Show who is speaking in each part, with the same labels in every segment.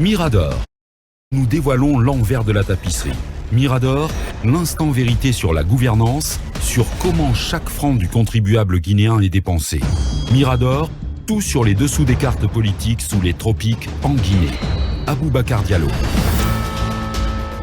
Speaker 1: Mirador. Nous dévoilons l'envers de la tapisserie. Mirador, l'instant vérité sur la gouvernance, sur comment chaque franc du contribuable guinéen est dépensé. Mirador, tout sur les dessous des cartes politiques sous les tropiques en Guinée. Aboubacar Diallo.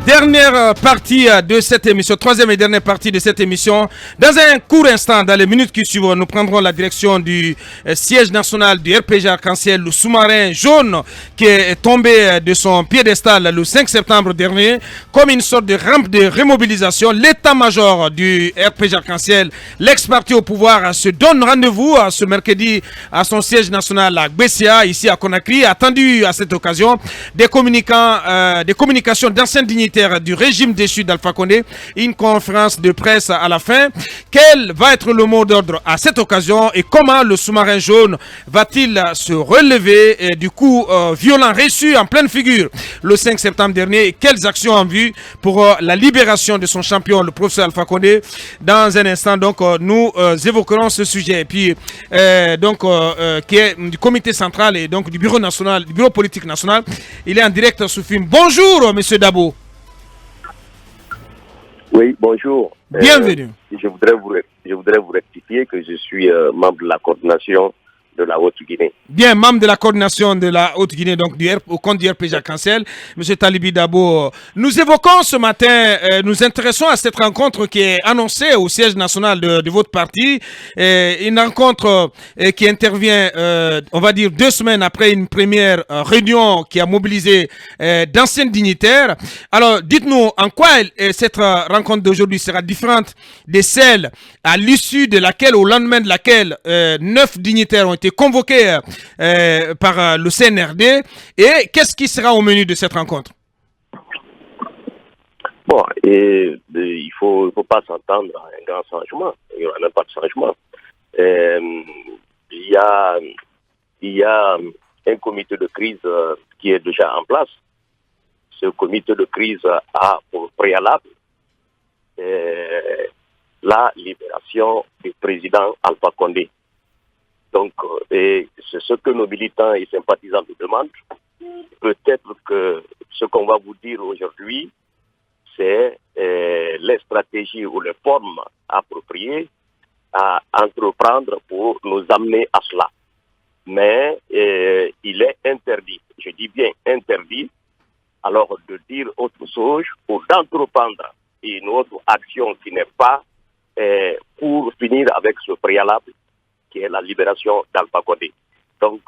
Speaker 2: Dernière partie de cette émission, troisième et dernière partie de cette émission. Dans un court instant, dans les minutes qui suivent, nous prendrons la direction du siège national du RPG Arc-en-Ciel, le sous-marin jaune qui est tombé de son piédestal le 5 septembre dernier, comme une sorte de rampe de remobilisation. L'état-major du RPG Arc-en-Ciel, l'ex-parti au pouvoir, se donne rendez-vous ce mercredi à son siège national à Gbessia, ici à Conakry. Attendu à cette occasion des communications d'anciens dignitaires du régime déchu d'Alpha Condé, une conférence de presse à la fin. Quel va être le mot d'ordre à cette occasion et comment le sous-marin jaune va-t-il se relever du coup violent reçu en pleine figure le 5 septembre dernier et quelles actions en vue pour la libération de son champion, le professeur Alpha Condé. Dans un instant, donc, nous évoquerons ce sujet. Et puis, qui est du comité central et donc du bureau national, du bureau politique national. Il est en direct sous film. Bonjour, monsieur Dabo.
Speaker 3: Oui, bonjour.
Speaker 2: Bienvenue.
Speaker 3: Je voudrais vous rectifier que je suis membre de la coordination de la Haute-Guinée.
Speaker 2: Bien, membre de la coordination de la Haute-Guinée, donc au compte du RPG Arc-en-Ciel, M. Talibi Dabo. Nous évoquons ce matin, nous intéressons à cette rencontre qui est annoncée au siège national de votre parti. Une rencontre qui intervient, on va dire, 2 semaines après une première réunion qui a mobilisé d'anciens dignitaires. Alors, dites-nous en quoi cette rencontre d'aujourd'hui sera différente de celle à l'issue de laquelle, au lendemain de laquelle, 9 dignitaires ont été convoqués par le CNRD. Et qu'est-ce qui sera au menu de cette rencontre?
Speaker 3: Bon, il ne faut pas s'entendre à un grand changement. Il n'y aura même pas de changement. Il y a un comité de crise qui est déjà en place. Ce comité de crise a pour préalable la libération du président Alpha Condé. Donc, c'est ce que nos militants et sympathisants nous demandent. Peut-être que ce qu'on va vous dire aujourd'hui, c'est les stratégies ou les formes appropriées à entreprendre pour nous amener à cela. Mais il est interdit, je dis bien interdit, alors de dire autre chose ou d'entreprendre une autre action qui n'est pas pour finir avec ce préalable qui est la libération d'Alpha Condé. Donc,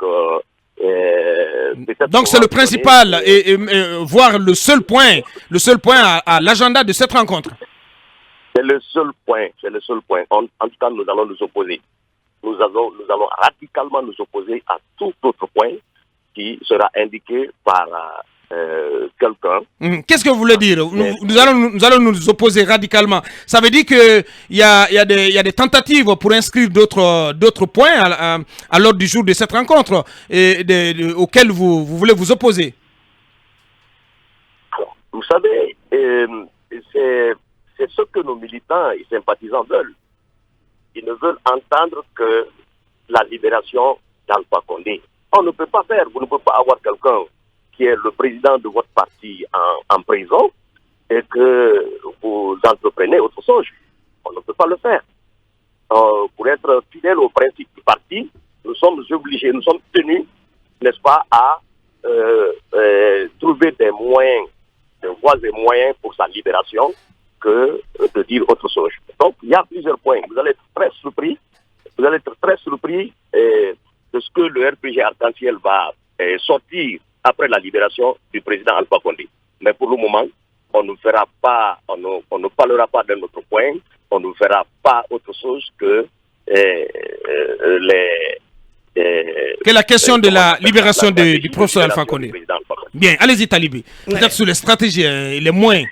Speaker 2: c'est le principal et voire le seul point à l'agenda de cette rencontre.
Speaker 3: C'est le seul point. En tout cas, nous allons nous opposer. Nous allons radicalement nous opposer à tout autre point qui sera indiqué par quelqu'un.
Speaker 2: Qu'est-ce que vous voulez dire? Nous allons nous opposer radicalement. Ça veut dire qu'il y a des tentatives pour inscrire d'autres points à l'ordre du jour de cette rencontre auxquelles vous voulez vous opposer.
Speaker 3: Alors, vous savez, c'est ce que nos militants et sympathisants veulent. Ils ne veulent entendre que la libération d'Alpha Condé. On ne peut pas faire, vous ne pouvez pas avoir quelqu'un qui est le président de votre parti en prison et que vous entreprenez autre chose. On ne peut pas le faire. Pour être fidèle au principe du parti, nous sommes obligés, nous sommes tenus, n'est-ce pas, à trouver des moyens, des voies et moyens pour sa libération que de dire autre chose. Donc, il y a plusieurs points. Vous allez être très surpris. De ce que le RPG Arc-en-Ciel va sortir après la libération du président Alpha Condé. Mais pour le moment, on ne parlera pas de notre point, on ne fera pas autre chose que
Speaker 2: la question de la libération du professeur Alpha Condé. Bien, allez-y Talibi. Peut-être sur les stratégies et les moyens.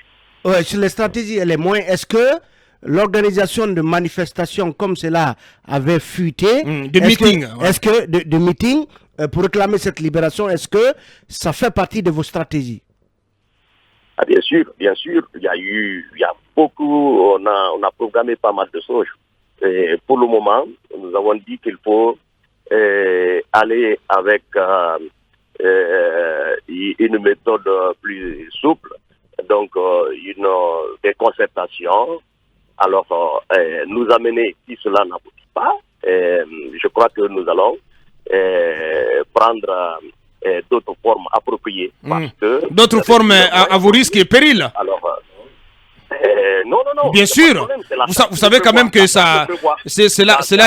Speaker 4: Ouais, sur les stratégies et les moyens, est-ce que l'organisation de manifestations comme cela avait fuité,
Speaker 2: de meetings,
Speaker 4: est-ce que de meetings pour réclamer cette libération, est-ce que ça fait partie de vos stratégies?
Speaker 3: Ah, bien sûr, il y a beaucoup, on a programmé pas mal de choses. Et pour le moment, nous avons dit qu'il faut aller avec une méthode plus souple, donc des concertations. Alors, nous amener, si cela n'aboutit pas, je crois que nous allons prendre d'autres formes appropriées.
Speaker 2: D'autres formes à vos risques et périls.
Speaker 3: Alors, non.
Speaker 2: Bien sûr. Vous savez quand même que cela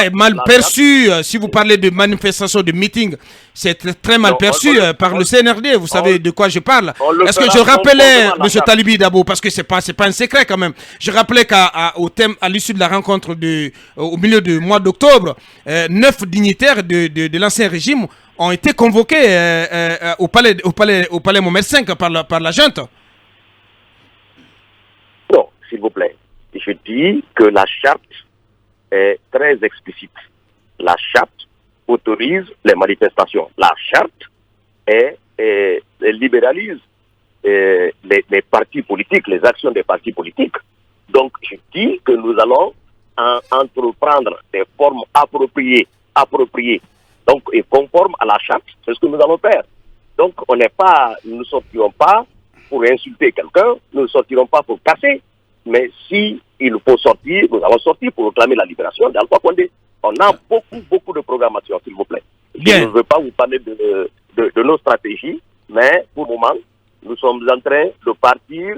Speaker 2: est mal perçu. Si vous parlez de manifestation, de meeting, c'est très mal perçu par le CNRD. Vous savez de quoi je parle. Est-ce que je rappelais, M. Talibi Dabo, parce que c'est pas un secret quand même. Je rappelais à l'issue de la rencontre au milieu du mois d'octobre, 9 dignitaires de l'ancien régime ont été convoqués au palais Mohamed V par la junte.
Speaker 3: Non, s'il vous plaît. Je dis que la charte est très explicite. La charte autorise les manifestations. La charte libéralise les partis politiques, les actions des partis politiques. Donc, je dis que nous allons entreprendre des formes appropriées, donc et conformes à la charte. C'est ce que nous allons faire. Donc, nous ne sortirons pas pour insulter quelqu'un, nous ne sortirons pas pour casser. Mais si il faut sortir, nous allons sortir pour réclamer la libération d'Alpha Condé. On a beaucoup de programmation, s'il vous plaît.
Speaker 2: Bien.
Speaker 3: Je ne veux pas vous parler de nos stratégies, mais pour le moment, nous sommes en train de partir.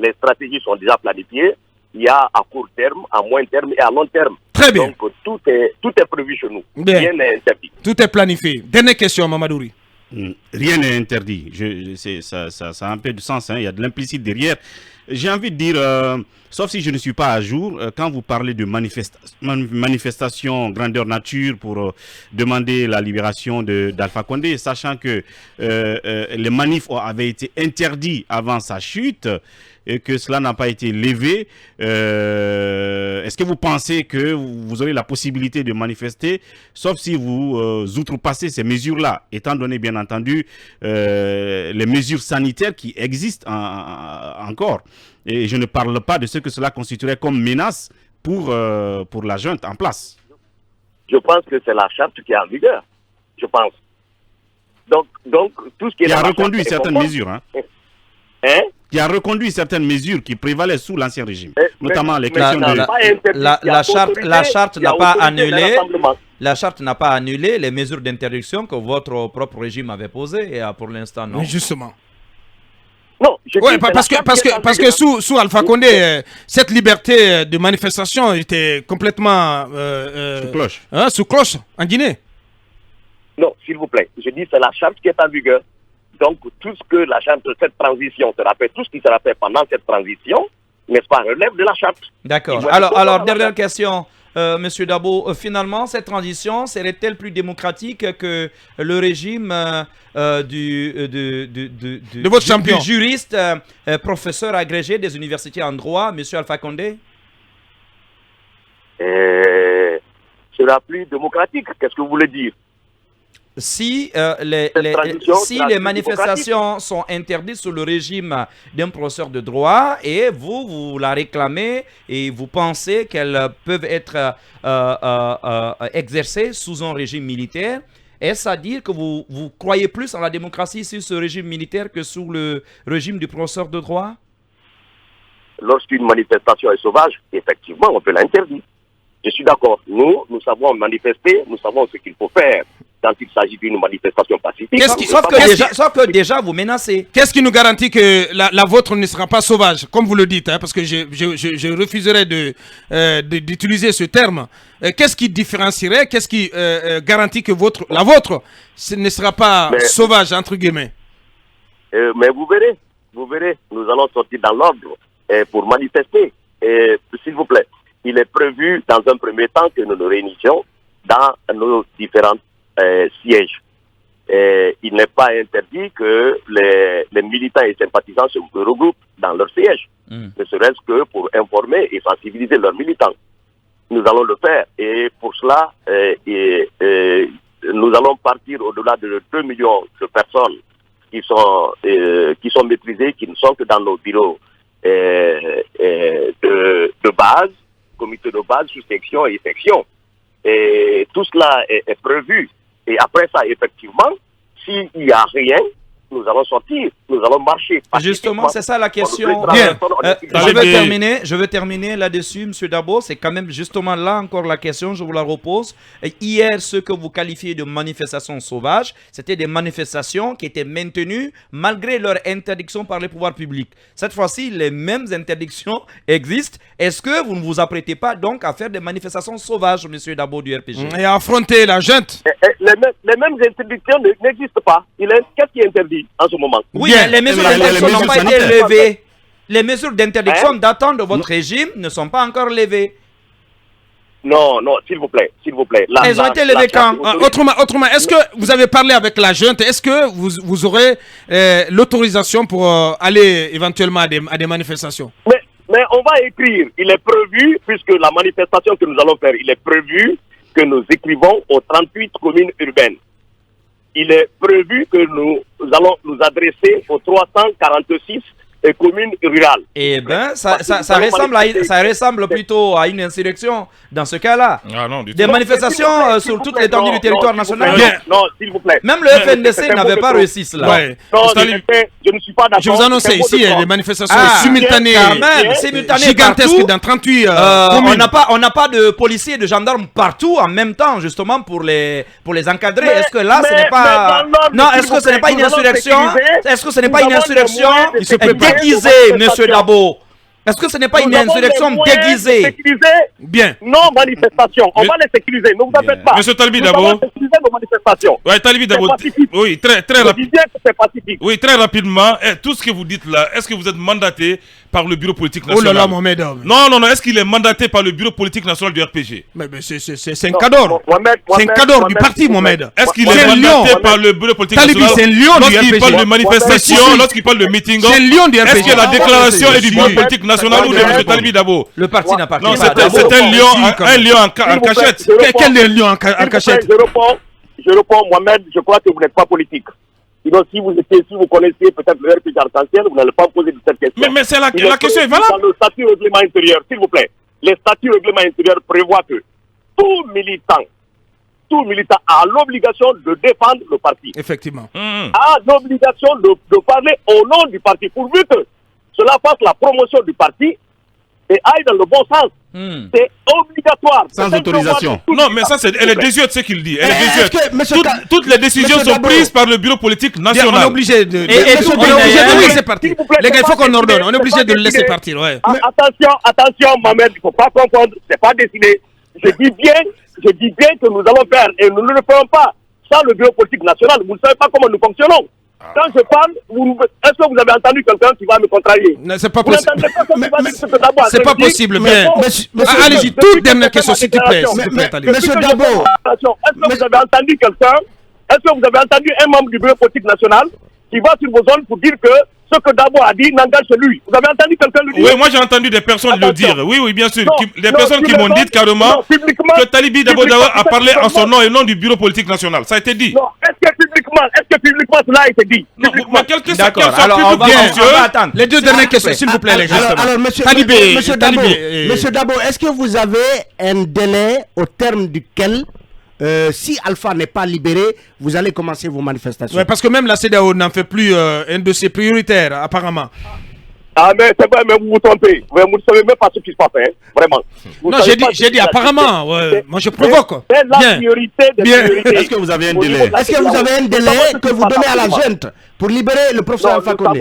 Speaker 3: Les stratégies sont déjà planifiées. Il y a à court terme, à moyen terme et à long terme.
Speaker 2: Très bien.
Speaker 3: Donc tout est prévu chez nous.
Speaker 2: Bien.
Speaker 3: Rien n'est interdit.
Speaker 2: Tout est planifié. Dernière question, Mamadouri.
Speaker 5: Rien n'est interdit. Ça a un peu de sens. Il y a de l'implicite derrière. J'ai envie de dire, sauf si je ne suis pas à jour, quand vous parlez de manifestation grandeur nature pour demander la libération d'Alpha Condé, sachant que les manifs avaient été interdits avant sa chute et que cela n'a pas été levé, est-ce que vous pensez que vous aurez la possibilité de manifester, sauf si vous outrepassez ces mesures-là, étant donné bien entendu les mesures sanitaires qui existent encore. Et je ne parle pas de ce que cela constituerait comme menace pour la junte en place.
Speaker 3: Je pense que c'est la charte qui est en vigueur. Je pense. Donc tout ce qui est...
Speaker 5: Qui a reconduit certaines mesures. Qui a reconduit certaines mesures qui prévalaient sous l'ancien régime, notamment les questions de...
Speaker 6: La charte n'a pas annulé. La charte n'a pas annulé les mesures d'interdiction que votre propre régime avait posées, et pour l'instant non.
Speaker 2: Mais justement.
Speaker 3: Non,
Speaker 2: parce que sous Alpha Condé, cette liberté de manifestation était complètement
Speaker 5: sous cloche.
Speaker 2: Sous cloche en Guinée.
Speaker 3: Non, s'il vous plaît. Je dis c'est la charte qui est en vigueur. Donc tout ce que la charte, cette transition sera fait, tout ce qui sera fait pendant cette transition, n'est-ce pas, relève de la charte.
Speaker 6: D'accord. Alors dernière question. Monsieur Dabo, finalement, cette transition serait-elle plus démocratique que le régime
Speaker 2: de votre champion,
Speaker 6: du juriste, professeur agrégé des universités en droit, Monsieur Alpha Condé?
Speaker 3: Sera plus démocratique, qu'est-ce que vous voulez dire?
Speaker 6: Si les manifestations sont interdites sous le régime d'un professeur de droit et vous la réclamez et vous pensez qu'elles peuvent être exercées sous un régime militaire, est-ce à dire que vous croyez plus en la démocratie sous ce régime militaire que sous le régime du professeur de droit?
Speaker 3: Lorsqu'une manifestation est sauvage, effectivement, on peut l'interdire. Je suis d'accord. Nous savons manifester, nous savons ce qu'il faut faire quand il s'agit d'une manifestation pacifique.
Speaker 6: Sauf que déjà, vous menacez.
Speaker 2: Qu'est-ce qui nous garantit que la vôtre ne sera pas sauvage, comme vous le dites, parce que je refuserais d'utiliser ce terme. Qu'est-ce qui différencierait, qu'est-ce qui garantit que la vôtre ne sera pas sauvage, entre guillemets?
Speaker 3: Mais vous verrez, nous allons sortir dans l'ordre pour manifester. S'il vous plaît, il est prévu dans un premier temps que nous nous réunissions dans nos différents sièges. Il n'est pas interdit que les militants et sympathisants se regroupent dans leurs sièges, ne serait-ce que pour informer et sensibiliser leurs militants. Nous allons le faire et pour cela, nous allons partir au-delà de 2 millions de personnes qui sont maîtrisées, qui ne sont que dans nos bureaux de base, comité de base, sous-section et section. Et tout cela est prévu. Et après ça, effectivement, s'il n'y a rien, nous allons sortir, nous allons marcher.
Speaker 6: Justement, c'est ça la question.
Speaker 2: Bien.
Speaker 6: Je veux terminer là-dessus, M. Dabo. C'est quand même justement là encore la question, je vous la repose. Hier, ce que vous qualifiez de manifestations sauvages, c'était des manifestations qui étaient maintenues malgré leur interdiction par les pouvoirs publics. Cette fois-ci, les mêmes interdictions existent. Est-ce que vous ne vous apprêtez pas donc à faire des manifestations sauvages, M. Dabo du RPG?
Speaker 2: Et à affronter la junte.
Speaker 3: Les mêmes interdictions n'existent pas. Qu'est-ce qui est interdit en ce moment?
Speaker 6: Oui, mais les mesures d'interdiction n'ont pas été levées. Les mesures d'interdiction datant de votre régime ne sont pas encore levées.
Speaker 3: Non, s'il vous plaît.
Speaker 6: Elles ont été levées quand?
Speaker 2: Autrement, est-ce que vous avez parlé avec la junte? Est-ce que vous aurez l'autorisation pour aller éventuellement à des manifestations?
Speaker 3: Mais on va écrire. Il est prévu, puisque la manifestation que nous allons faire, il est prévu que nous écrivons aux 38 communes urbaines. Il est prévu que nous allons nous adresser aux 346 communes rurales.
Speaker 6: Eh bien, ça ressemble plutôt à une insurrection dans ce cas-là.
Speaker 7: Ah non,
Speaker 6: des manifestations sur toute l'étendue du territoire national.
Speaker 3: Non, s'il vous plaît.
Speaker 6: Même le FNDC n'avait pas réussi cela.
Speaker 2: Ouais.
Speaker 3: Non, je ne suis pas d'accord.
Speaker 2: Je vous annonce ici des manifestations simultanées,
Speaker 6: gigantesques
Speaker 2: dans 38
Speaker 6: communes. On n'a pas de policiers et de gendarmes partout en même temps, justement, pour les encadrer. Est-ce que là, ce n'est pas... Non, est-ce que ce n'est pas une insurrection? Est-ce que ce n'est pas une insurrection déguisée, monsieur Dabo? Est-ce que ce n'est pas une insurrection déguisée?
Speaker 3: Bien. Non, manifestation. On va les sécuriser. Ne vous en faites pas.
Speaker 7: Monsieur Talibi Dabo.
Speaker 3: On va sécuriser nos manifestations.
Speaker 7: Ouais, Talibi Dabo. Oui, très rapidement.
Speaker 3: C'est pacifique.
Speaker 7: Oui, très rapidement. Tout ce que vous dites là, est-ce que vous êtes mandaté par le bureau politique national?
Speaker 2: Oh là là, Mohamed.
Speaker 7: Non. Est-ce qu'il est mandaté par le bureau politique national du RPG?
Speaker 2: Mais c'est un cadre. C'est un cadre du parti, Mohamed.
Speaker 7: Est-ce qu'il est mandaté par le bureau politique national?
Speaker 2: C'est un lion du RPG.
Speaker 7: Lorsqu'il parle de manifestation, lorsqu'il parle de meeting,
Speaker 2: c'est un lion du RPG.
Speaker 7: est-ce que la déclaration est du bureau politique national ou de M. Talibi Dabo?
Speaker 6: Le parti n'a pas.
Speaker 7: Non, c'est un lion en cachette.
Speaker 2: Quel est le lion en cachette?
Speaker 3: Je réponds, Mohamed, je crois que vous n'êtes pas politique. Sinon, si vous connaissiez peut-être le RPG Arc-en-Ciel, vous n'allez pas poser de cette question.
Speaker 7: Mais c'est la question est valable.
Speaker 3: Dans le statut règlement intérieur, s'il vous plaît, les statuts règlement intérieur prévoient que tout militant a l'obligation de défendre le parti.
Speaker 2: Effectivement.
Speaker 3: A l'obligation de parler au nom du parti, pourvu que cela fasse la promotion du parti et aille dans le bon sens. C'est obligatoire.
Speaker 5: Sans autorisation.
Speaker 7: Non, mais ça, elle est désuète ce qu'il dit. Elle est désuète. Toutes les décisions sont prises par le bureau politique national.
Speaker 2: On est obligé de le laisser partir. Les gars, il faut qu'on ordonne. On est obligé de le laisser partir. Ouais.
Speaker 3: Attention, Mohamed, il ne faut pas confondre. C'est pas décidé. Je dis bien que nous allons faire et nous ne le ferons pas sans le bureau politique national. Vous ne savez pas comment nous fonctionnons. Quand je parle, est-ce que vous avez entendu quelqu'un qui va me contrarier?
Speaker 2: C'est pas possible. C'est pas possible. Allez-y, toute dernière question, s'il te plaît.
Speaker 3: Monsieur Dabo, est-ce que vous avez entendu quelqu'un? Est-ce que vous avez entendu un membre du bureau politique national qui va sur vos zones pour dire que ce que Dabo a dit n'engage que lui? Vous avez entendu quelqu'un le dire?
Speaker 7: Oui, moi j'ai entendu des personnes le dire. Oui, bien sûr. Des personnes qui m'ont dit carrément que Talibi Dabo a parlé en son nom et non du bureau politique national. Ça a été dit.
Speaker 3: Non, est-ce que publiquement cela a été dit?
Speaker 7: Non,
Speaker 6: d'accord. Alors, on va attendre.
Speaker 2: Les deux dernières questions, s'il vous plaît, les gars.
Speaker 4: Alors, monsieur Dabo, est-ce que vous avez un délai au terme duquel si Alpha n'est pas libéré, vous allez commencer vos manifestations?
Speaker 2: Oui, parce que même la CEDEAO n'en fait plus un de ses prioritaires, apparemment.
Speaker 3: Ah, mais c'est vrai, mais vous vous trompez. Vous ne savez même pas ce qui se passe, hein, vraiment.
Speaker 2: Non, j'ai dit apparemment. Moi, je provoque.
Speaker 3: C'est la priorité des priorités.
Speaker 5: Est-ce que vous avez un délai?
Speaker 4: Est-ce que vous avez un délai que vous donnez à la junte pour libérer le professeur Alpha Condé?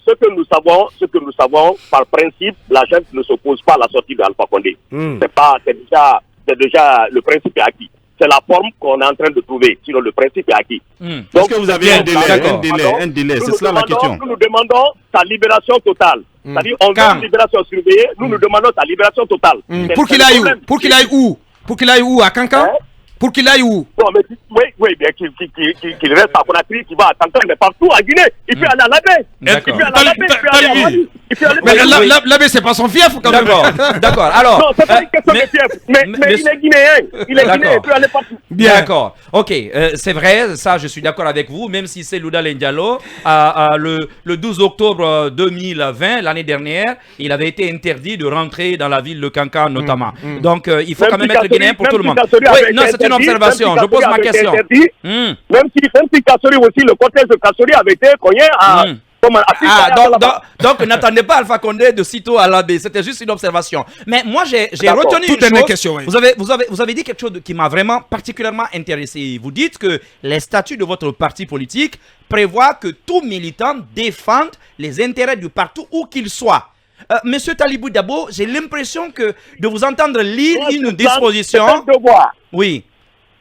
Speaker 3: Ce que nous savons, par principe, la junte ne s'oppose pas à la sortie d'Alpha Condé. C'est déjà le principe est acquis. C'est la forme qu'on est en train de trouver, sinon le principe est acquis.
Speaker 5: Est-ce que vous avez un délai? C'est cela la question.
Speaker 3: Nous demandons sa libération totale. C'est-à-dire, on veut une libération surveillée, nous demandons sa libération totale.
Speaker 2: Pour qu'il aille où? Pour qu'il aille où? Pour qu'il aille où? À Kankan? Pour qu'il aille où?
Speaker 3: Non, mais oui, bien qu'il reste à Conakry, qu'il va à Kankan, mais partout à Guinée. Il peut aller à l'Abbé. Il peut aller à l'Abbé, il peut aller à Mali.
Speaker 2: Mais l'Abbé, c'est pas son fief quand même.
Speaker 6: D'accord. Alors.
Speaker 3: Non, c'est pas une question de fief. Mais il est guinéen. Il est guinéen, il peut aller partout.
Speaker 6: Bien. D'accord. Ok, c'est vrai, ça je suis d'accord avec vous, même si c'est Louda Diallo, le 12 octobre 2020, l'année dernière, il avait été interdit de rentrer dans la ville de Kankan notamment. Donc il faut quand même être guinéen pour tout le monde. Oui, non, c'est une observation, je pose ma question.
Speaker 3: Même si Kassori aussi, le cortège de Kassori avait été cogné à...
Speaker 6: Donc n'attendez pas Alpha Condé de sitôt à l'abbé, c'était juste une observation. Mais moi j'ai retenu une chose.
Speaker 2: Question, oui.
Speaker 6: Vous avez dit quelque chose qui m'a vraiment particulièrement intéressé. Vous dites que les statuts de votre parti politique prévoient que tout militant défende les intérêts du parti où qu'il soit. Monsieur Talibou Dabo, j'ai l'impression que de vous entendre lire une disposition. Oui.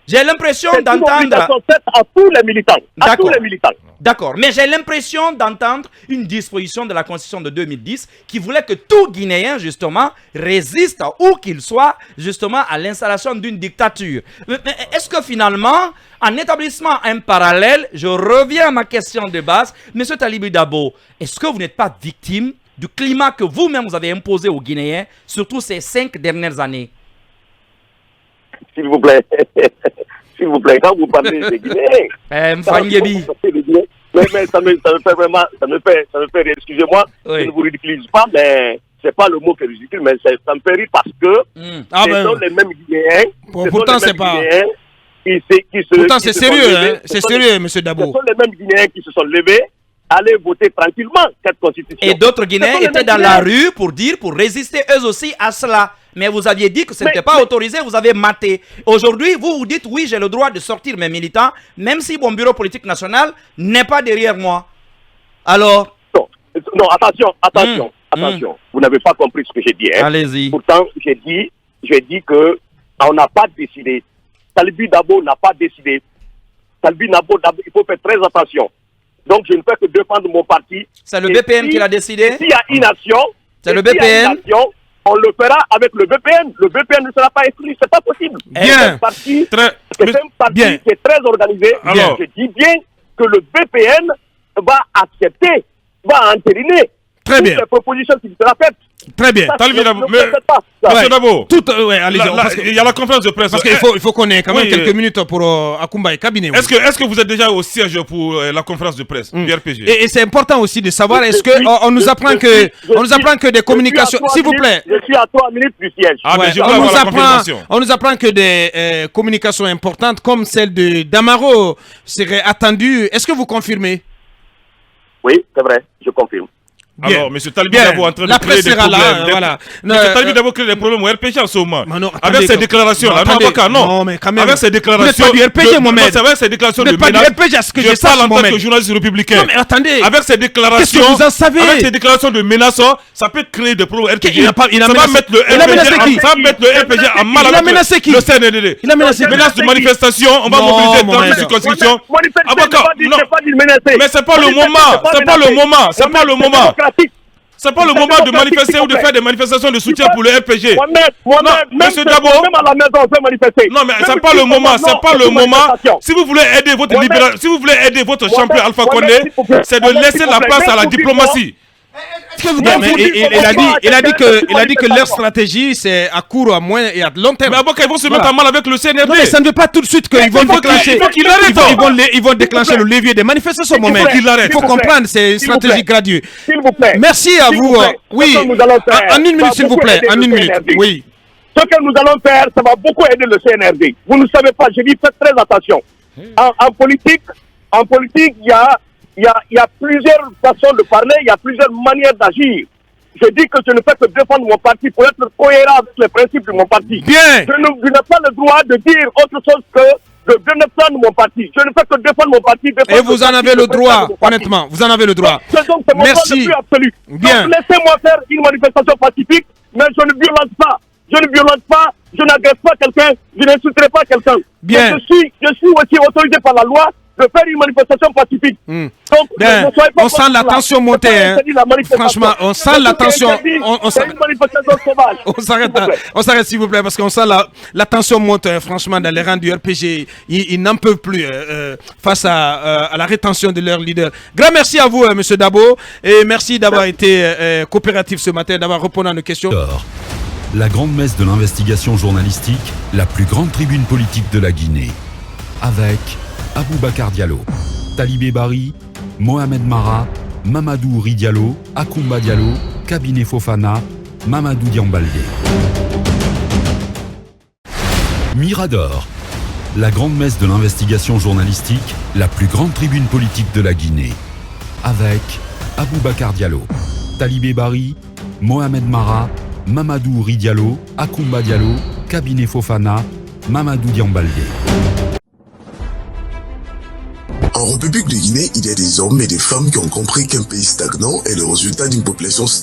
Speaker 6: J'ai l'impression d'entendre...
Speaker 3: à tous les militants. À tous les militants.
Speaker 6: D'accord. Mais j'ai l'impression d'entendre une disposition de la Constitution de 2010 qui voulait que tout Guinéen, justement, résiste où qu'il soit, justement, à l'installation d'une dictature. Mais est-ce que finalement, en établissant un parallèle, je reviens à ma question de base, Monsieur Talibou Dabo, est-ce que vous n'êtes pas victime du climat que vous-même vous avez imposé aux Guinéens, surtout ces 5 dernières années?
Speaker 3: S'il vous plaît, quand vous parlez des Guinéens, mais ça me fait vraiment, ça me fait rire. Excusez-moi, je ne vous ridiculise pas, mais c'est pas le mot qui est ridicule, mais ça me fait rire parce que ce sont les mêmes Guinéens.
Speaker 2: Pourtant, c'est pas. Pourtant, c'est sérieux, hein. C'est sérieux, Monsieur Dabo.
Speaker 3: Ce sont les mêmes Guinéens qui se sont levés, aller voter tranquillement cette constitution.
Speaker 6: Et d'autres Guinéens étaient dans la rue pour résister eux aussi à cela. Mais vous aviez dit que ce n'était pas autorisé, vous avez maté. Aujourd'hui, vous dites oui, j'ai le droit de sortir mes militants, même si mon bureau politique national n'est pas derrière moi. Alors...
Speaker 3: Non, attention. Vous n'avez pas compris ce que j'ai dit. Hein.
Speaker 6: Allez-y.
Speaker 3: Pourtant, j'ai dit que on n'a pas décidé. Talibou Dabo n'a pas décidé. Talibou Dabo, il faut faire très attention. Donc, je ne fais que défendre mon parti.
Speaker 6: C'est le BPN qui l'a décidé.
Speaker 3: S'il y a une action,
Speaker 6: c'est le BPN.
Speaker 3: On le fera avec le BPN. Le BPN ne sera pas exclu, c'est pas possible.
Speaker 2: Bien.
Speaker 3: C'est un parti qui est très organisé. Alors, je dis bien que le BPN va accepter, va entériner toutes les propositions qui seront faites.
Speaker 2: Très bien.
Speaker 7: Monsieur Dabo, il y a la conférence de presse.
Speaker 2: Parce qu'il faut qu'on ait quand même quelques minutes pour Akumba et cabinet.
Speaker 7: Est-ce que vous êtes déjà au siège pour la conférence de presse du RPG?
Speaker 2: Et c'est important aussi de savoir, est-ce qu'on nous apprend que des communications... S'il vous plaît.
Speaker 3: Je suis à 3 minutes du siège.
Speaker 2: On nous apprend que des communications importantes comme celle de Damaro seraient attendues. Est-ce que vous confirmez?
Speaker 3: Oui, c'est vrai, je confirme.
Speaker 7: Bien. Alors, M. Talibou Dabo est en train de créer des problèmes.
Speaker 2: Voilà.
Speaker 7: M. Talibou Dabo crée des problèmes au RPG en ce moment.
Speaker 2: Non,
Speaker 7: avec ses déclarations.
Speaker 2: Non, mais quand même.
Speaker 7: Avec ses déclarations.
Speaker 2: Vous n'êtes pas du RPG, Mohamed.
Speaker 7: C'est avec ses déclarations
Speaker 2: de menace. Vous n'êtes pas du RPG, à ce que je
Speaker 7: parle en tant que journaliste républicain.
Speaker 2: Non, mais attendez.
Speaker 7: Avec ses déclarations.
Speaker 2: Qu'est-ce que vous en savez?
Speaker 7: Avec ses déclarations de menaces, ça peut créer des problèmes au RPG.
Speaker 2: Il va mettre
Speaker 7: le RPG en mal.
Speaker 2: Il a menacé qui?
Speaker 7: Le CNDD.
Speaker 2: Il a menacé
Speaker 7: menace de manifestation. On va mobiliser dans les circonscriptions. Mais c'est pas le moment. C'est pas le moment. C'est pas le moment. C'est pas le moment de manifester ou de faire des manifestations de soutien pour le RPG. Monsieur Dabo, non mais c'est pas le moment, c'est pas le moment. Si vous voulez aider votre libération, si vous voulez aider votre champion Alpha Condé, c'est de laisser la place à la diplomatie.
Speaker 2: Il a dit que leur stratégie c'est à court, à moyen et à long terme.
Speaker 7: Mais d'abord ils vont se mettre en mal avec le CNRD.
Speaker 2: Non mais ça ne veut pas tout de suite qu'ils vont déclencher. Ils vont déclencher le levier des manifestations. Il faut comprendre, c'est une stratégie graduée. Merci à vous. Oui. En une minute s'il vous plaît. En une minute. Oui.
Speaker 3: Ce que nous allons faire, ça va beaucoup aider le CNRD. Vous ne savez pas, je dis faites très attention. En politique, il y a plusieurs façons de parler, il y a plusieurs manières d'agir. Je dis que je ne fais que défendre mon parti pour être cohérent avec les principes de mon parti.
Speaker 2: Bien.
Speaker 3: Je n'ai pas le droit de dire autre chose que de défendre mon parti. Je ne fais que défendre mon parti.
Speaker 2: Et vous en avez le droit, honnêtement. Vous en avez le droit.
Speaker 3: Merci.
Speaker 2: Bien.
Speaker 3: Donc laissez-moi faire une manifestation pacifique, mais je ne violente pas. Je ne violente pas, je n'agresse pas quelqu'un, je n'insulterai pas quelqu'un.
Speaker 2: Bien.
Speaker 3: Je suis aussi autorisé par la loi de faire une manifestation pacifique. Donc,
Speaker 2: on sent la tension monter. Hein. Franchement, on sent la tension. On s'arrête s'il vous plaît, parce qu'on sent la tension monter, franchement, dans les rangs du RPG. Ils n'en peuvent plus face à la rétention de leur leader. Grand merci à vous, M. Dabo, et merci d'avoir été coopératif ce matin, d'avoir répondu à nos questions.
Speaker 1: La grande messe de l'investigation journalistique, la plus grande tribune politique de la Guinée. Avec Aboubacar Diallo, Talibé Bari, Mohamed Mara, Mamadou Ouri Diallo, Akumba Diallo, Cabinet Fofana, Mamadou Diambaldé. Mirador, la grande messe de l'investigation journalistique, la plus grande tribune politique de la Guinée. Avec Aboubacar Diallo, Talibé Bari, Mohamed Mara, Mamadou Ouri Diallo, Akoumba Diallo, Kabinet Fofana, Mamadou Diambaldé.
Speaker 8: En République de Guinée, il y a des hommes et des femmes qui ont compris qu'un pays stagnant est le résultat d'une population stagnante.